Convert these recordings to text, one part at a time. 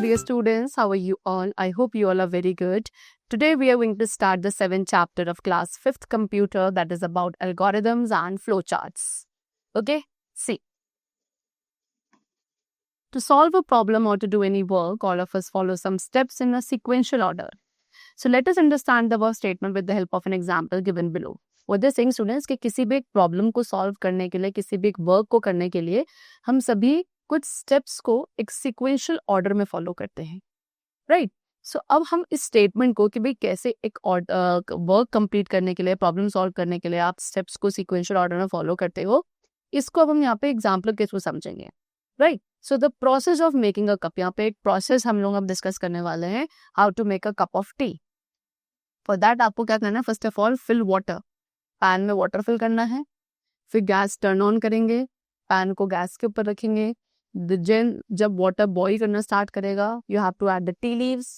dear students. How are you all? I hope you all are very good. Today we are going to start the 7th chapter of class 5th computer, that is about algorithms and flowcharts. Okay, see. To solve a problem or to do any work, all of us follow some steps in a sequential order. So let us understand the above statement with the help of an example given below. What they're saying, students, कि किसी भी एक problem को solve करने के लिए, किसी भी एक वर्क को करने के लिए हम सभी कुछ स्टेप्स को एक सीक्वेंशियल ऑर्डर में फॉलो करते हैं, राइट? सो अब हम इस स्टेटमेंट को कि भाई कैसे एक वर्क कंप्लीट करने के लिए, प्रॉब्लम सॉल्व करने के लिए आप स्टेप्स को सीक्वेंशियल ऑर्डर में फॉलो करते हो, इसको अब हम यहाँ पे एग्जाम्पल के थ्रू समझेंगे, right? So the process of making a cup, यहाँ पे एक प्रोसेस हम लोग अब डिस्कस करने वाले हैं, how to make a cup of tea. For that आपको क्या करना है? First of all fill water, pan में वाटर फिल करना है, फिर गैस टर्न ऑन करेंगे, पैन को गैस के ऊपर रखेंगे. जब वाटर बॉईल करना स्टार्ट करेगा, you have to add the tea leaves,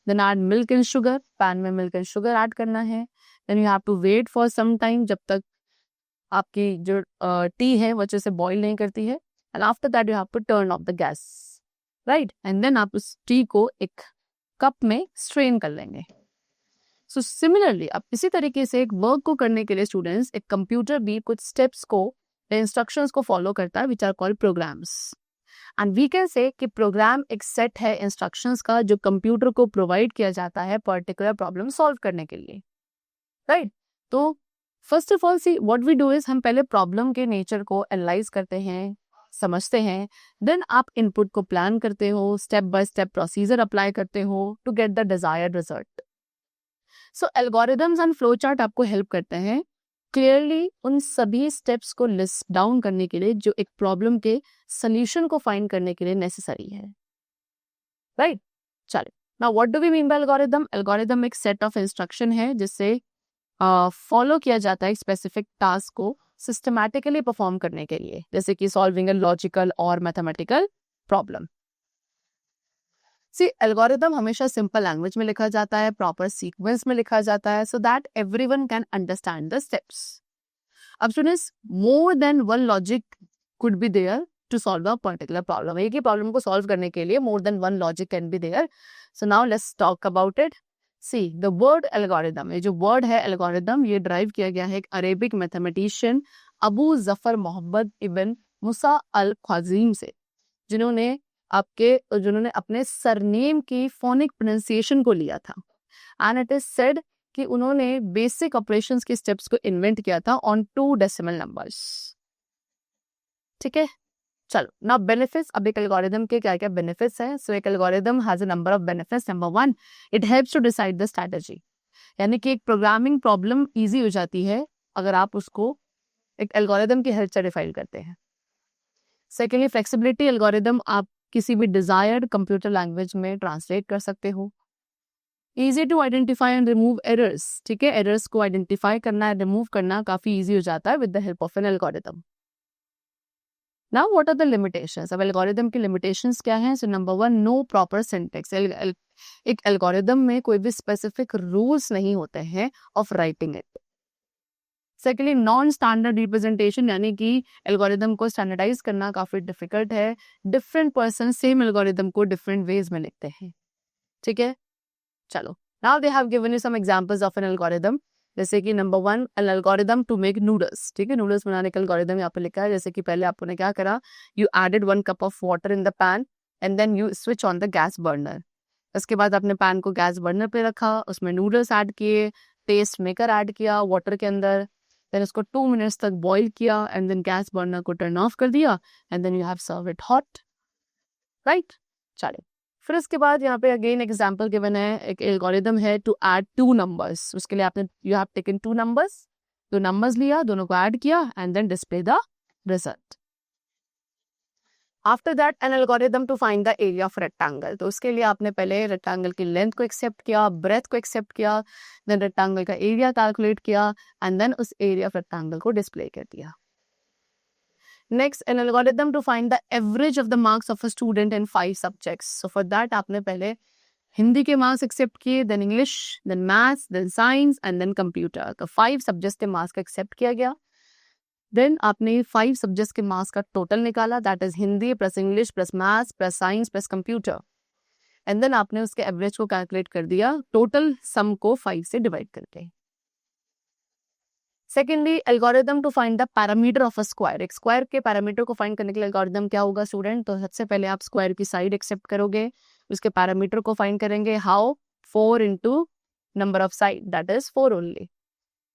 then add milk and sugar, pan में मिल्क एंड शुगर ऐड करना है. Then you have to wait for some time, जब तक आपकी जो टी है वो अच्छे से बॉईल नहीं करती है. And after that you have to turn off the gas, right? And then आप उस टी को एक कप में स्ट्रेन कर लेंगे. सो सिमिलरली अब इसी तरीके से एक वर्क को करने के लिए स्टूडेंट्स, एक कंप्यूटर भी कुछ स्टेप्स को, इंस्ट्रक्शंस को फॉलो करता है, which are called programs. And we can say कि प्रोग्राम एक सेट है इंस्ट्रक्शंस का जो कंप्यूटर को प्रोवाइड किया जाता है पर्टिकुलर प्रॉब्लम सॉल्व करने के लिए, राइट? तो first of all see what we do is, हम पहले प्रॉब्लम के नेचर को एनालाइज करते हैं, समझते हैं. देन आप इनपुट को प्लान करते हो, step by step procedure apply करते हो to get the desired result. So algorithms and flow chart आपको हेल्प करते हैं क्लियरली उन सभी स्टेप्स को लिस्ट डाउन करने के लिए जो एक प्रॉब्लम के सोल्यूशन को फाइंड करने के लिए नेसेसरी है, राइट? चलिए, now what do we mean by algorithm? Algorithm एक सेट ऑफ इंस्ट्रक्शन है जिससे फॉलो किया जाता है स्पेसिफिक टास्क को सिस्टमैटिकली परफॉर्म करने के लिए, जैसे कि सॉल्विंग अ लॉजिकल और मैथमेटिकल प्रॉब्लम. सी, एल्गोरिथम हमेशा सिंपल लैंग्वेज में लिखा जाता है, प्रॉपर सीक्वेंस में लिखा जाता है, so that everyone can understand the steps. अब students, more than one logic could be there to solve a particular problem. एक ही प्रॉब्लम को सॉल्व करने के लिए more than one logic can be there. So now let's talk about it. See, the word algorithm, ये जो word है algorithm, ये ड्राइव किया गया है एक अरेबिक मैथमेटिशियन अबू जफर मोहम्मद इब्न मुसा अल ख्वाजीम से, जिन्होंने अपने सरनेम की फोनिक प्रोनाउंसिएशन को लिया था. एंड इट इज सेड कि उन्होंने बेसिक ऑपरेशंस के स्टेप्स को इन्वेंट किया था ऑन 2 डेसिमल नंबर्स. ठीक है, चलो ना बेनिफिट्स. अब एक एल्गोरिथम के क्या क्या बेनिफिट्स हैं? सो एक algorithm has a number of benefits. Number 1, it helps to decide the strategy, यानी कि एक प्रोग्रामिंग प्रॉब्लम इजी हो जाती है अगर आप उसको एक एल्गोरिथम की हेल्प से डिफाइन करते हैं. सेकेंडली, फ्लेक्सिबिलिटी, एल्गोरिथम आप किसी भी डिजायर्ड कंप्यूटर लैंग्वेज में ट्रांसलेट कर सकते हो. Easy to identify and remove errors, ठीक है, एरर्स को आइडेंटिफाई करना, रिमूव करना काफी इजी हो जाता है with the help of an algorithm. Now what are the limitations? अब एल्गोरिथम की लिमिटेशंस क्या हैं? So number 1, no proper syntax. एक एल्गोरिथम में कोई भी स्पेसिफिक रूल्स नहीं होते हैं of writing it. Secondly, non standard representation, यानी कि एल्गोरिथम को स्टैंडर्डाइज करना काफी डिफिकल्ट है. डिफरेंट पर्सन सेम एल्गोरिथम को डिफरेंट वेज में लिखते हैं. ठीक है, चलो now they have given you some examples of an algorithm. जैसे कि नंबर 1, an algorithm to make noodles. ठीक है, नूडल्स बनाने का एल्गोरिथम यहाँ पे लिखा है. जैसे कि पहले आपने क्या करा, you added 1 cup of water in the pan and then you switch on the gas burner. उसके बाद आपने पैन को गैस बर्नर पे रखा, उसमें नूडल्स ऐड किए, पेस्ट मेकर ऐड किया वाटर के अंदर, देन उसको 2 मिनट्स तक बॉईल किया एंड देन गैस बर्नर को टर्न ऑफ कर दिया and then you have serve it hot, right? चलिए, फिर इसके बाद यहाँ पे अगेन एग्जांपल गिवन है. एक एल्गोरिथम है टू ऐड 2 नंबर्स. उसके लिए आपने you have taken 2 numbers, 2 numbers लिया, दोनों को ऐड किया and then display the result. After that an algorithm to find the area of rectangle. तो उसके लिए आपने पहले रेक्टेंगल की लेंथ को एक्सेप्ट किया, ब्रेथ को एक्सेप्ट किया, देन रेक्टेंगल का एरिया कैलकुलेट किया एंड देन उस एरिया ऑफ रेक्टेंगल को डिस्प्ले कर दिया. Next, an algorithm to find the average of the marks of a student in 5 subjects. So for that आपने पहले हिंदी के मार्क्स एक्सेप्ट किए, then English, then maths, then science and then computer. तो 5 subjects के marks को accept किया गया. Then आपने 5 सब्जेक्ट्स के मार्क्स का टोटल निकाला, that is Hindi plus English plus maths plus science plus computer. And then आपने उसके एवरेज को कैलकुलेट कर दिया टोटल सम को 5 से डिवाइड करके। Secondly, algorithm to find the parameter of a square. एक स्क्वायर के पैरामीटर को फाइंड करने के लिए एल्गोरिदम क्या होगा स्टूडेंट? तो सबसे पहले आप स्क्वायर की साइड एक्सेप्ट करोगे, उसके पैरामीटर को फाइंड करेंगे। How? 4 into number of side, that is 4 only,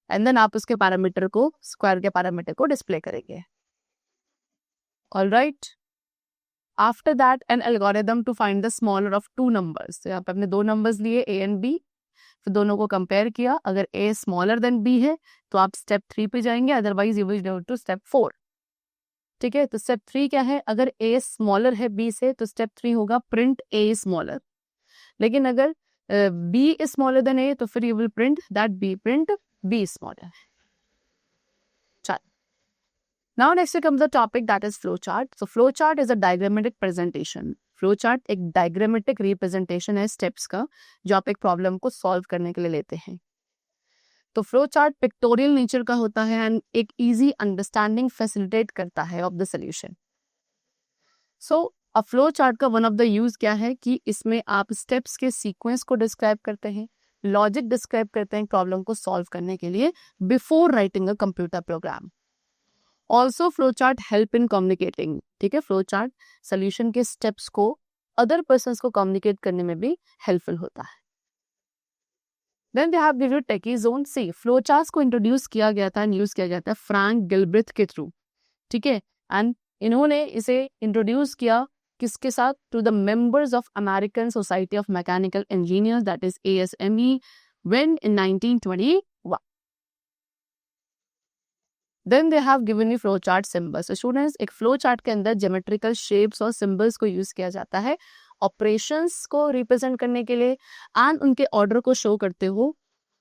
and then आप उसके पैरामीटर को, स्क्वायर के पैरामीटर को डिस्प्ले करेंगे। All right, after that an algorithm to find the smaller of two numbers. यहाँ पे आपने दो नंबर्स लिए ए एंड बी, फिर दोनों को कंपेयर किया, अगर ए स्मॉलर देन बी है तो आप स्टेप 3 पे जाएंगे, otherwise you will go to step 4। ठीक है, तो स्टेप 3 क्या है? अगर ए स्मॉलर है बी से तो स्टेप 3 होगा प्रिंट ए स्मॉलर, लेकिन अगर B is smaller than A तो फिर you will print that B, print B smaller. Now next comes the topic that is flowchart. So flowchart is a diagrammatic presentation. Flowchart एक diagrammatic representation है steps का, जो आप एक problem को solve करने के लिए लेते हैं। तो flowchart पिक्टोरियल नेचर का होता है एंड एक easy अंडरस्टैंडिंग फैसिलिटेट करता है of the solution. So a flowchart का वन ऑफ द यूज क्या है कि इसमें आप स्टेप्स के सीक्वेंस को डिस्क्राइब करते हैं, लॉजिक डिस्क्राइब करते हैं प्रॉब्लम को सॉल्व करने के लिए before writing a computer program. Also flow chart help in communicating. ठीक है, फ्लो चार्ट सोल्यूशन के स्टेप्स को अदर पर्सन को कम्युनिकेट करने में भी हेल्पफुल होता है। Then they have given you टेकी जोन। सी, फ्लो चार्ट्स को इंट्रोड्यूस किया गया था, यूज किया गया था फ्रैंक गिलब्रिथ के थ्रू। ठीक है, एंड इन्होंने इसे इंट्रोड्यूस किया किसके साथ? To the members of American Society of Mechanical Engineers, that is ASME, when in 1921। Then they have given you flowchart symbols. So students, एक flowchart के अंदर geometrical shapes और symbols को use किया जाता है operations को represent करने के लिए and उनके order को show करते हो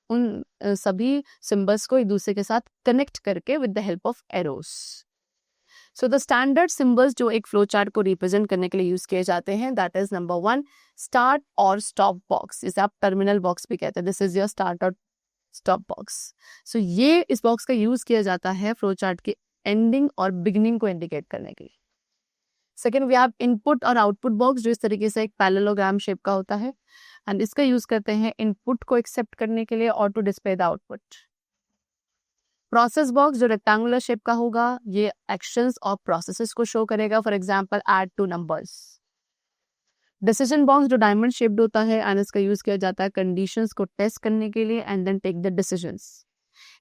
उन सभी symbols को एक दूसरे के साथ connect करके with the help of arrows. So the standard symbols जो एक flowchart को represent करने के लिए use किए जाते हैं, that is number 1 start और stop box, इसे आप terminal box भी कहते हैं। This is your start और स्टॉप बॉक्स। सो ये इस बॉक्स का यूज किया जाता है फ्लो चार्ट के एंडिंग और बिगिनिंग को इंडिकेट करने के लिए। सेकेंड, वी हैव इनपुट और आउटपुट बॉक्स, जो इस तरीके से एक पैरेललोग्राम शेप का होता है एंड इसका यूज करते हैं इनपुट को एक्सेप्ट करने के लिए और to display the output. Process box जो रेक्टेंगुलर शेप का होगा, ये एक्शंस और प्रोसेसेस को शो करेगा, for example add two numbers. Decision box जो डायमंड शेप्ड होता है एंड इसका यूज किया जाता है कंडीशंस को टेस्ट करने के लिए and then take the decisions.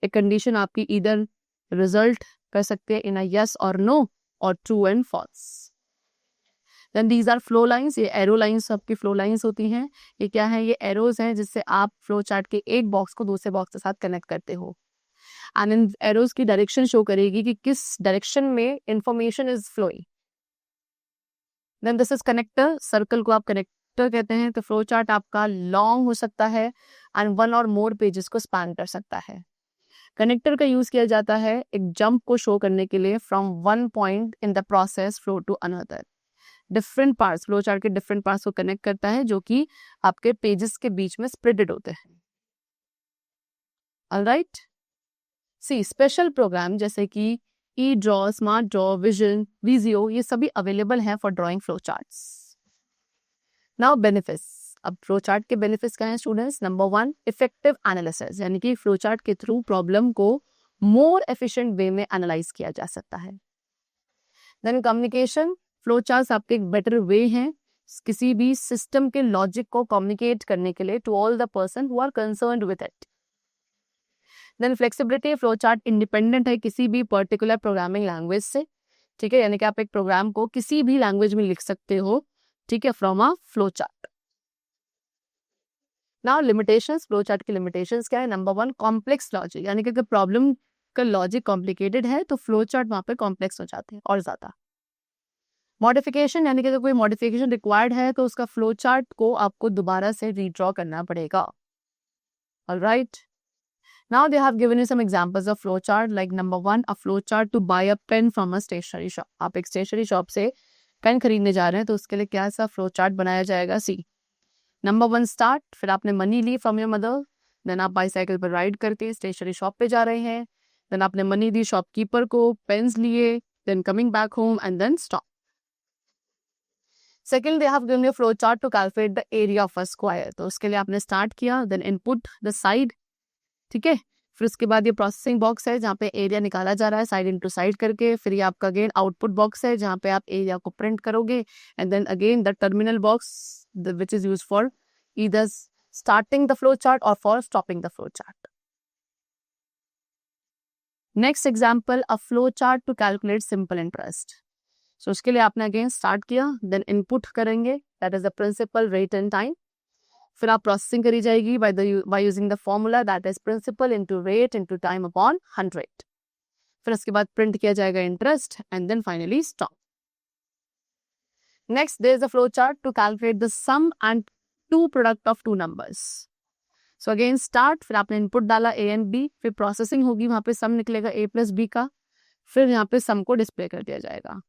एक कंडीशन आपकी इधर रिजल्ट कर सकते हैं इन अ यस और नो और true and false. Then these are flow lines, ये एरो लाइंस आपकी फ्लो लाइंस होती हैं। ये क्या है? ये एरोज हैं जिससे आप फ्लो चार्ट के एक बॉक्स को दूसरे बॉक्स के साथ कनेक्ट करते हो एंड इन एरोज की डायरेक्शन शो करेगी कि किस डायरेक्शन में information is flowing. Then this is connector, circle को आप कनेक्टर कहते हैं। तो फ्लो चार्ट आपका लॉन्ग हो सकता है एंड वन और मोर पेजेस को स्पैन कर सकता है। कनेक्टर का यूज किया जाता है एक जंप को शो करने के लिए from one point in the process flow to another. Different parts, flow chart के डिफरेंट पार्ट्स को कनेक्ट करता है जो कि आपके पेजेस के बीच में स्प्रेडेड होते हैं। ऑलराइट, सी स्पेशल प्रोग्राम जैसे कि ई ड्रॉ, स्मार्ट ड्रॉ, विजन, विजियो, ये सभी अवेलेबल हैं for drawing flow charts. Now benefits. अब फ्लो चार्ट के बेनिफिट्स क्या हैं स्टूडेंट्स? नंबर 1 इफेक्टिव एनालिसिस, यानी कि फ्लो चार्ट के थ्रू प्रॉब्लम को मोर एफिशिएंट वे में एनालाइज किया जा सकता है। देन कम्युनिकेशन, फ्लो चार्ट्स आपके एक बेटर वे हैं किसी भी सिस्टम के लॉजिक को कम्युनिकेट करने के लिए to all the person who are concerned with it. Then flexibility, flow chart independent है किसी भी पर्टिकुलर प्रोग्रामिंग लैंग्वेज से। ठीक है, यानी कि आप एक प्रोग्राम को किसी भी लैंग्वेज में लिख सकते हो, ठीक है, from a flow chart. Now limitations, flow chart की लिमिटेशंस क्या है? नंबर 1 कॉम्प्लेक्स लॉजिक, यानी कि अगर प्रॉब्लम का लॉजिक कॉम्प्लिकेटेड है तो फ्लो चार्ट वहां पे कॉम्प्लेक्स हो जाते हैं और ज्यादा। मॉडिफिकेशन, यानी कि अगर कोई मॉडिफिकेशन रिक्वायर्ड है तो उसका फ्लो चार्ट को आपको दोबारा से रीड्रॉ करना पड़ेगा। Alright, now they have given you some examples of flowchart, like number 1 a flowchart to buy a pen from a stationery shop। आप एक स्टेशनरी शॉप से पेन खरीदने जा रहे हैं तो उसके लिए क्या सा फ्लोचार्ट बनाया जाएगा? सी, नंबर 1 स्टार्ट, फिर आपने मनी ली फ्रॉम योर मदर, देन आप बाईसाइकिल पर राइड करके स्टेशनरी शॉप पे जा रहे हैं, देन आपने मनी दी शॉपकीपर को, पेन्स लिए, then coming back home and then stop. Second, they have given you flow chart to calculate the area of a square. तो उसके लिए आपने स्टार्ट किया, देन इनपुट द साइड, ठीक है। फिर उसके बाद ये प्रोसेसिंग बॉक्स है जहाँ पे एरिया निकाला जा रहा है साइड इनटू साइड करके। फिर ये आपका अगेन आउटपुट बॉक्स है जहाँ पे आप एरिया को प्रिंट करोगे, and then again the terminal box which is use for either starting the flow chart और for stopping the flow chart. Next example, a flow chart to calculate simple interest. So उसके लिए आपने again start किया, then input करेंगे, that is the principal, rate and time. फिर आप processing करी जाएगी by using the formula that is principal into rate into time upon 100। फिर उसके बाद प्रिंट किया जाएगा interest, and then finally stop. Next, there is a flow chart to calculate the sum and to product of two numbers. So again start, फिर आपने input डाला A and B, फिर processing होगी, वहां पे सम निकलेगा ए प्लस बी का, फिर यहाँ पे सम को डिस्प्ले कर दिया जाएगा।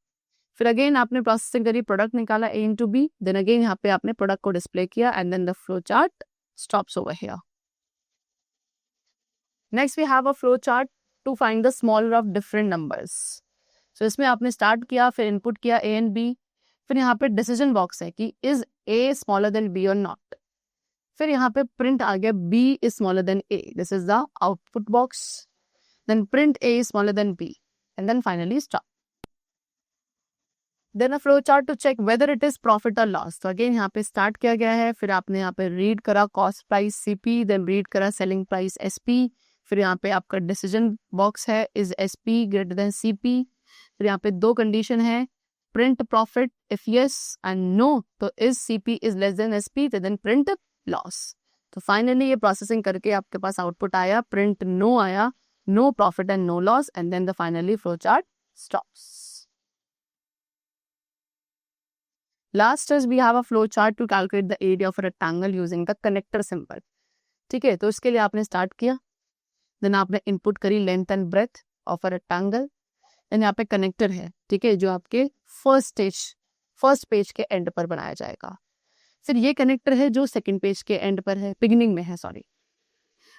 फिर अगेन आपने प्रोसेसिंग करी, प्रोडक्ट निकाला A into B, then again यहाँ पे आपने प्रोडक्ट को डिस्प्ले किया, and then the flow chart stops over here. Next we have a flow chart to find the smaller of different numbers. So इसमें आपने start किया, फिर इनपुट किया ए एंड बी, फिर यहाँ पे डिसीजन बॉक्स है कि is A smaller than B और नॉट। फिर यहाँ पे प्रिंट आ गया B is smaller than A, this is the output box, then print A is smaller than B, and then finally stop. Then a flow chart to check whether it is profit और loss. तो again यहाँ पे start किया गया है, फिर आपने यहाँ पे रीड करा cost price CP, then read करा सेलिंग प्राइस एसपी। फिर यहाँ पे आपका डिसीजन बॉक्स है, is SP greater than CP. फिर यहाँ पे दो कंडीशन है, print profit if yes and no, तो is CP is less than SP, तो देन प्रिंट लॉस। तो फाइनली ये प्रोसेसिंग करके आपके पास आउटपुट आया, प्रिंट नो आया, no profit and no loss, and then the finally flow chart stops. Last is we have a flow chart to calculate the area of a rectangle using the connector symbol. ठीक है, तो इसके लिए आपने start किया, then आपने input करी length and breadth of a rectangle, then यहाँ पे कनेक्टर है, ठीक है, जो आपके फर्स्ट पेज के एंड पर बनाया जाएगा। फिर ये कनेक्टर है जो सेकंड पेज के एंड पर है, बिगिनिंग में है सॉरी।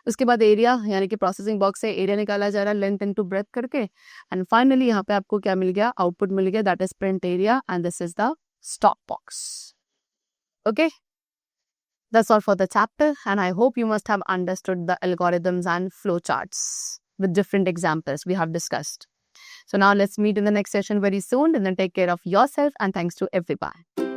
उसके बाद एरिया यानी कि प्रोसेसिंग बॉक्स से एरिया निकाला जा रहा है लेंथ इनटू ब्रेथ करके, एंड फाइनली यहाँ पे आपको क्या मिल गया, आउटपुट मिल गया, that is print area, and this is the stop box. Okay, that's all for the chapter, and I hope you must have understood the algorithms and flowcharts with different examples we have discussed. So now let's meet in the next session very soon, and then take care of yourself, and thanks to everybody.